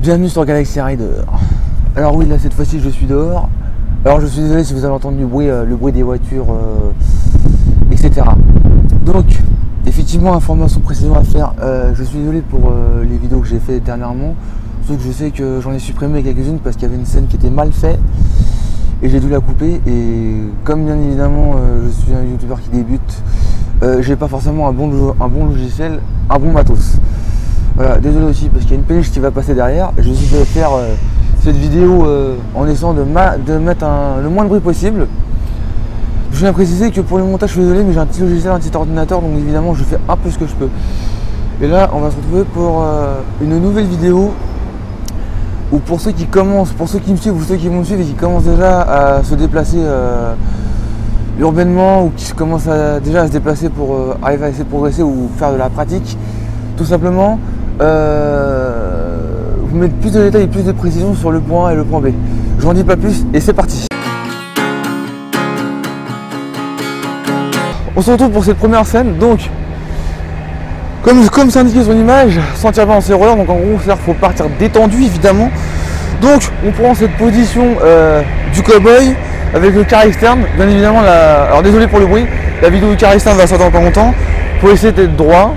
Bienvenue sur Galaxy Rider. Alors oui, là cette fois-ci je suis dehors. Alors je suis désolé si vous avez entendu le bruit des voitures, etc. Donc, effectivement, information précisément à faire. Je suis désolé pour les vidéos que j'ai fait dernièrement. Sauf que je sais que j'en ai supprimé quelques-unes parce qu'il y avait une scène qui était mal faite. Et j'ai dû la couper. Et comme bien évidemment je suis un youtubeur qui débute, j'ai pas forcément un bon logiciel, un bon matos. Voilà, désolé aussi parce qu'il y a une péniche qui va passer derrière. Je suis de faire cette vidéo en essayant de mettre le moins de bruit possible. Je viens préciser que pour le montage, je suis désolé, mais j'ai un petit logiciel, un petit ordinateur, donc évidemment je fais un peu ce que je peux. Et là, on va se retrouver pour une nouvelle vidéo où pour ceux qui commencent, pour ceux qui me suivent ou ceux qui vont me suivre et qui commencent déjà à se déplacer urbanement ou qui commencent déjà à se déplacer pour arriver à essayer de progresser ou faire de la pratique, tout simplement, vous mettre plus de détails et plus de précision sur le point A et le point B. Je n'en dis pas plus et c'est parti. On se retrouve pour cette première scène, donc comme c'est indiqué sur l'image, sentier avancé roller, donc en gros c'est-à-dire qu'il faut partir détendu évidemment. Donc on prend cette position du cowboy avec le car externe, bien évidemment alors désolé pour le bruit, la vidéo du car externe va sortir dans pas longtemps. Pour essayer d'être droit.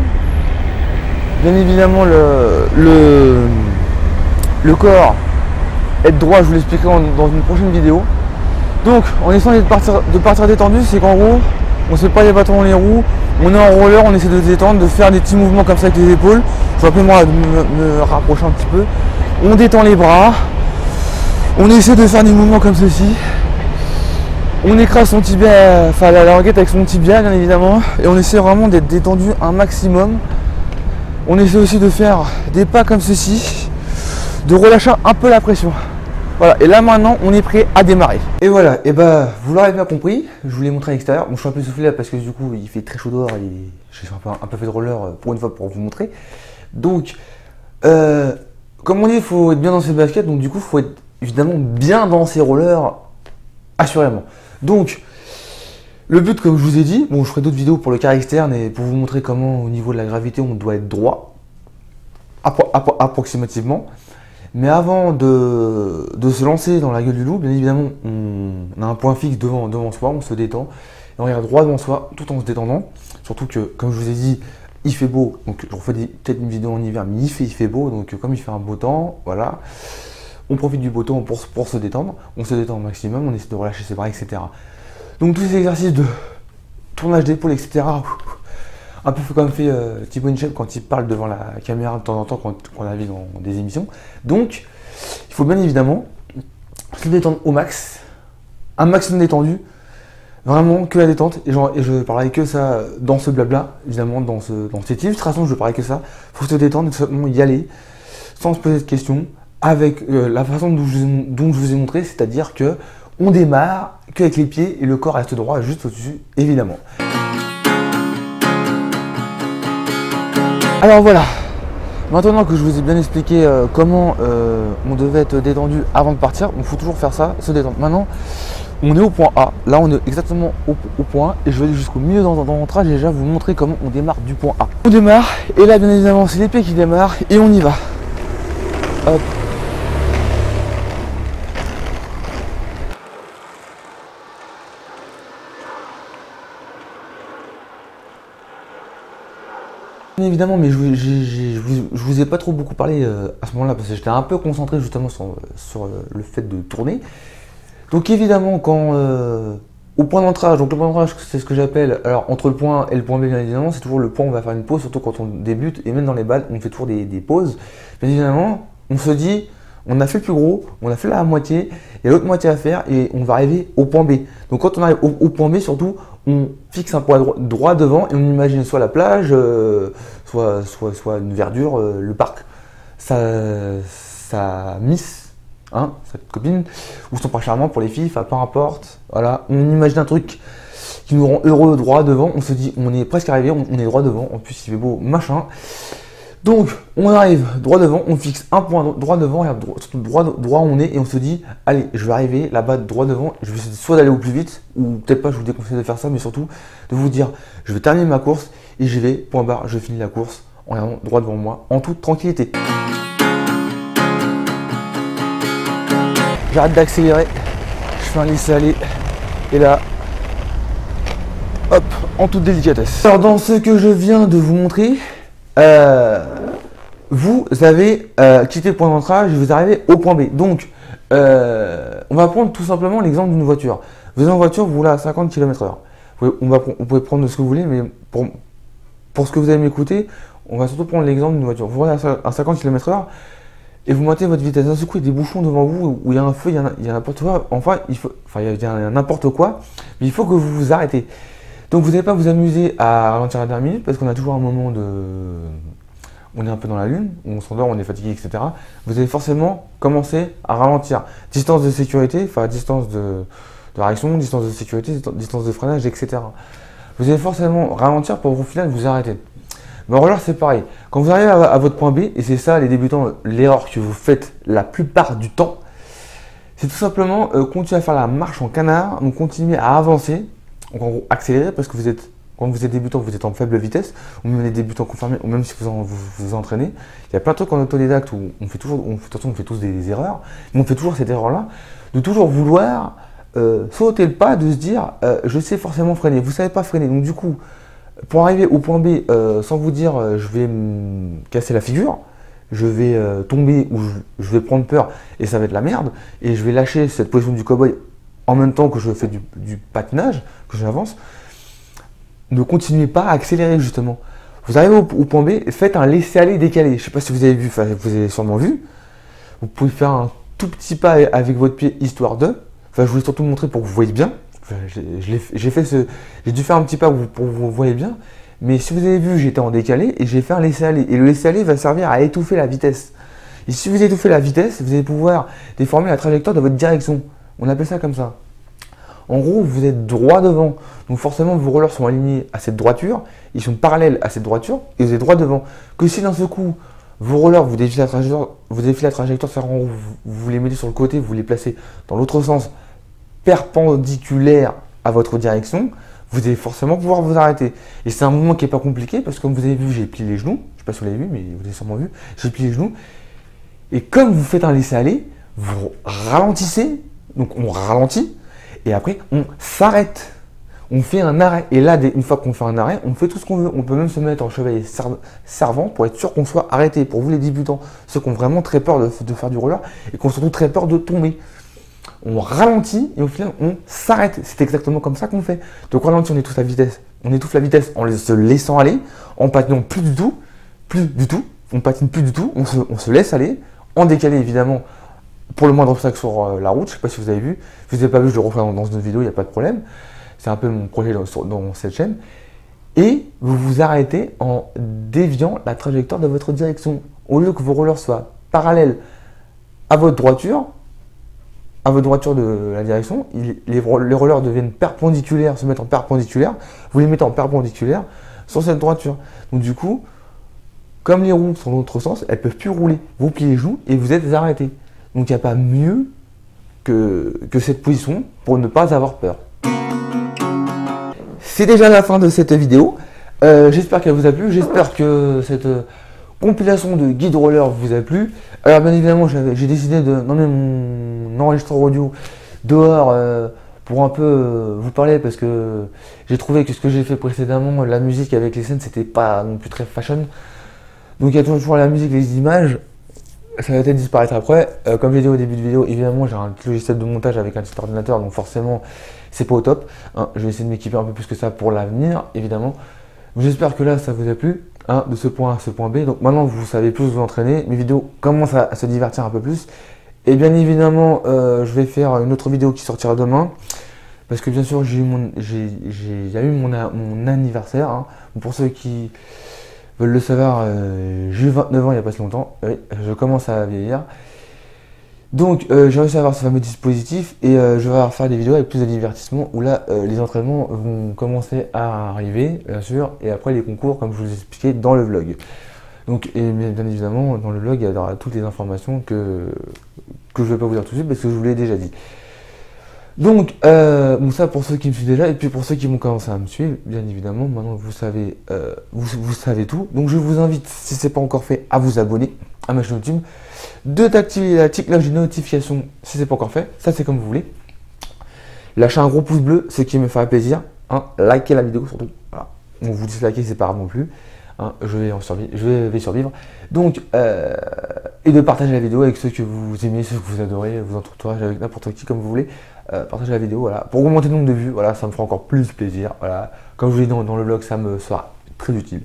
Bien évidemment le corps, être droit, je vous l'expliquerai dans une prochaine vidéo. Donc en essayant de partir détendu, c'est qu'en gros, on ne se fait pas les bâtons dans les roues, on est en roller, on essaie de se détendre, de faire des petits mouvements comme ça avec les épaules. Je vais moi me rapprocher un petit peu. On détend les bras, on essaie de faire des mouvements comme ceci. On écrase son tibia, enfin la languette avec son tibia bien évidemment, et on essaie vraiment d'être détendu un maximum. On essaie aussi de faire des pas comme ceci, de relâcher un peu la pression. Voilà, et là maintenant on est prêt à démarrer. Et voilà, et bah vous l'aurez bien compris, je vous l'ai montré à l'extérieur. Bon, je suis un peu soufflé là parce que du coup il fait très chaud dehors et j'ai un peu fait de roller pour une fois pour vous montrer. Donc, comme on dit, il faut être bien dans ses baskets, donc du coup il faut être évidemment bien dans ses rollers, assurément. Donc, le but, comme je vous ai dit, bon, je ferai d'autres vidéos pour le car externe et pour vous montrer comment au niveau de la gravité on doit être droit, approximativement. Mais avant de se lancer dans la gueule du loup, bien évidemment, on a un point fixe devant soi, on se détend et on regarde droit devant soi tout en se détendant. Surtout que, comme je vous ai dit, il fait beau, donc je refais peut-être une vidéo en hiver, mais il fait beau, donc comme il fait un beau temps, voilà, on profite du beau temps pour se détendre, on se détend au maximum, on essaie de relâcher ses bras, etc. Donc tous ces exercices de tournage d'épaule, etc. Un peu comme fait Thibaut Inchep quand il parle devant la caméra de temps en temps quand on a vu dans des émissions. Donc il faut bien évidemment se détendre au max, un maximum détendu, vraiment que la détente. Et je parlerai que ça dans ce blabla, évidemment dans cette illustration, je parlerai que ça. Il faut se détendre et simplement y aller sans se poser de questions, avec la façon dont je vous ai montré, c'est-à-dire que on démarre qu'avec les pieds et le corps reste droit juste au-dessus, évidemment. Alors voilà, maintenant que je vous ai bien expliqué comment on devait être détendu avant de partir, il faut toujours faire ça, se détendre. Maintenant, on est au point A, là on est exactement au point A et je vais aller jusqu'au milieu dans mon trajet et déjà vous montrer comment on démarre du point A. On démarre et là bien évidemment c'est les pieds qui démarrent et on y va. Hop. Bien évidemment, mais je vous ai pas trop beaucoup parlé à ce moment-là parce que j'étais un peu concentré justement sur le fait de tourner. Donc évidemment, quand au point d'ancrage, donc le point d'ancrage c'est ce que j'appelle, alors entre le point A et le point B bien évidemment, c'est toujours le point où on va faire une pause, surtout quand on débute et même dans les balles, on fait toujours des pauses. Bien évidemment, on se dit, on a fait le plus gros, on a fait la moitié, il y a l'autre moitié à faire et on va arriver au point B. Donc quand on arrive au point B, surtout, on fixe un point droit devant et on imagine soit la plage, soit une verdure, le parc, sa miss, hein, sa copine, ou son parc charmant pour les filles, enfin peu importe. Voilà, on imagine un truc qui nous rend heureux droit devant, on se dit on est presque arrivé, on est droit devant, en plus il fait beau, machin. Donc, on arrive droit devant, on fixe un point droit devant, regarde droit où on est, et on se dit, allez, je vais arriver là-bas droit devant, je vais essayer soit d'aller au plus vite, ou peut-être pas, je vous déconseille de faire ça, mais surtout de vous dire, je vais terminer ma course, et j'y vais, point barre, je finis la course, en regardant droit devant moi, en toute tranquillité. j'arrête d'accélérer, je fais un laisser-aller, et là, hop, en toute délicatesse. Alors dans ce que je viens de vous montrer, vous avez quitté le point d'ancrage et vous arrivez au point B. Donc, on va prendre tout simplement l'exemple d'une voiture. Vous êtes en voiture, vous roulez à 50 km/h. Vous pouvez prendre ce que vous voulez, mais pour ce que vous allez m'écouter, on va surtout prendre l'exemple d'une voiture. Vous roulez à 50 km/h et vous montez votre vitesse. D'un seul coup, il y a des bouchons devant vous où il y a un feu, il y a n'importe quoi. Enfin, il y a n'importe quoi, mais il faut que vous vous arrêtez. Donc, vous n'allez pas vous amuser à ralentir à la dernière minute parce qu'on a toujours un moment de. On est un peu dans la lune, on s'endort, on est fatigué, etc. Vous allez forcément commencer à ralentir. Distance de sécurité, enfin distance de réaction, distance de sécurité, distance de freinage, etc. Vous allez forcément ralentir pour au final vous arrêter. Mais en roller, c'est pareil. Quand vous arrivez à votre point B, et c'est ça les débutants, l'erreur que vous faites la plupart du temps, c'est tout simplement continuer à faire la marche en canard, donc continuer à avancer, donc en gros accélérer parce que quand vous êtes débutant, vous êtes en faible vitesse, ou même les débutants confirmés, ou même si vous entraînez, il y a plein de trucs en autodidacte où on fait tous des erreurs, mais on fait toujours cette erreur-là, de toujours vouloir sauter le pas, de se dire je sais forcément freiner, vous ne savez pas freiner, donc du coup, pour arriver au point B, sans vous dire je vais me casser la figure, je vais tomber ou je vais prendre peur et ça va être la merde, et je vais lâcher cette position du cow-boy en même temps que je fais du patinage, que j'avance. Ne continuez pas à accélérer justement. Vous arrivez au point B, faites un laisser-aller décalé. Je ne sais pas si vous avez vu, vous avez sûrement vu. Vous pouvez faire un tout petit pas avec votre pied histoire de. Enfin, je voulais surtout montrer pour que vous voyez bien. Enfin, j'ai dû faire un petit pas pour que vous voyez bien. Mais si vous avez vu, j'étais en décalé et j'ai fait un laisser-aller. Et le laisser-aller va servir à étouffer la vitesse. Et si vous étouffez la vitesse, vous allez pouvoir déformer la trajectoire de votre direction. On appelle ça comme ça. En gros, vous êtes droit devant, donc forcément vos rollers sont alignés à cette droiture, ils sont parallèles à cette droiture et vous êtes droit devant. Que si d'un seul coup, vos rollers vous défient la trajectoire, vous les mettez sur le côté, vous les placez dans l'autre sens, perpendiculaire à votre direction, vous allez forcément pouvoir vous arrêter. Et c'est un mouvement qui n'est pas compliqué parce que comme vous avez vu, j'ai plié les genoux, je ne sais pas si vous l'avez vu, mais vous l'avez sûrement vu, j'ai plié les genoux. Et comme vous faites un laisser-aller, vous ralentissez, donc on ralentit. Et après, on s'arrête. On fait un arrêt. Et là, une fois qu'on fait un arrêt, on fait tout ce qu'on veut. On peut même se mettre en chevalier servant pour être sûr qu'on soit arrêté. Pour vous les débutants, ceux qui ont vraiment très peur de faire du roller et qui ont surtout très peur de tomber. On ralentit et au final, on s'arrête. C'est exactement comme ça qu'on fait. Donc, on ralentit, on étouffe la vitesse. On étouffe la vitesse en se laissant aller, en patinant plus du tout. On patine plus du tout. On se laisse aller. En décalé, évidemment. Pour le moindre obstacle sur la route, je ne sais pas si vous avez vu. Si vous n'avez pas vu, je le refais dans une autre vidéo, il n'y a pas de problème. C'est un peu mon projet dans cette chaîne. Et vous vous arrêtez en déviant la trajectoire de votre direction. Au lieu que vos rollers soient parallèles à votre droiture de la direction, les rollers deviennent perpendiculaires, se mettent en perpendiculaire. Vous les mettez en perpendiculaire sur cette droiture. Donc du coup, comme les roues sont dans l'autre sens, elles ne peuvent plus rouler. Vous pliez les genoux et vous êtes arrêté. Donc il n'y a pas mieux que cette position pour ne pas avoir peur. C'est déjà la fin de cette vidéo. J'espère qu'elle vous a plu. J'espère que cette compilation de guide roller vous a plu. Alors bien évidemment, j'ai décidé d'emmener mon enregistreur audio dehors pour un peu vous parler parce que j'ai trouvé que ce que j'ai fait précédemment, la musique avec les scènes, c'était pas non plus très fashion. Donc il y a toujours la musique, les images. Ça va peut-être disparaître après. Comme j'ai dit au début de vidéo, évidemment j'ai un petit logiciel de montage avec un petit ordinateur, donc forcément c'est pas au top. Hein, je vais essayer de m'équiper un peu plus que ça pour l'avenir, évidemment. J'espère que là ça vous a plu, hein, de ce point A à ce point B. Donc maintenant vous savez plus vous entraîner. Mes vidéos commencent à se divertir un peu plus. Et bien évidemment, je vais faire une autre vidéo qui sortira demain. Parce que bien sûr, il y a eu mon anniversaire. Hein. Pour ceux qui veulent le savoir, j'ai eu 29 ans il n'y a pas si longtemps. Oui, je commence à vieillir. Donc, j'ai réussi à avoir ce fameux dispositif et je vais faire des vidéos avec plus de divertissement où là, les entraînements vont commencer à arriver, bien sûr, et après les concours, comme je vous ai expliqué dans le vlog. Donc, et bien évidemment, dans le vlog, il y aura toutes les informations que je ne vais pas vous dire tout de suite parce que je vous l'ai déjà dit. Donc, bon, ça pour ceux qui me suivent déjà, et puis pour ceux qui vont commencer à me suivre, bien évidemment, maintenant vous savez tout. Donc, je vous invite, si ce n'est pas encore fait, à vous abonner. à ma chaîne YouTube, de t'activer la petite cloche de notification si c'est pas encore fait, ça c'est comme vous voulez. Lâchez un gros pouce bleu, ce qui me ferait plaisir. Hein, likez la vidéo surtout. Voilà. On vous dislikez, c'est pas grave non plus. Hein, je vais survivre. Donc, et de partager la vidéo avec ceux que vous aimez, ceux que vous adorez, vos entourages, avec n'importe qui comme vous voulez. Partagez la vidéo, voilà, pour augmenter le nombre de vues. Voilà, ça me fera encore plus plaisir. Voilà, comme je vous l'ai dit dans le vlog, ça me sera très utile,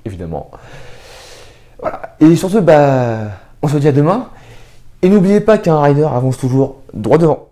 évidemment. Voilà. Et sur ce, bah, on se dit à demain. Et n'oubliez pas qu'un rider avance toujours droit devant.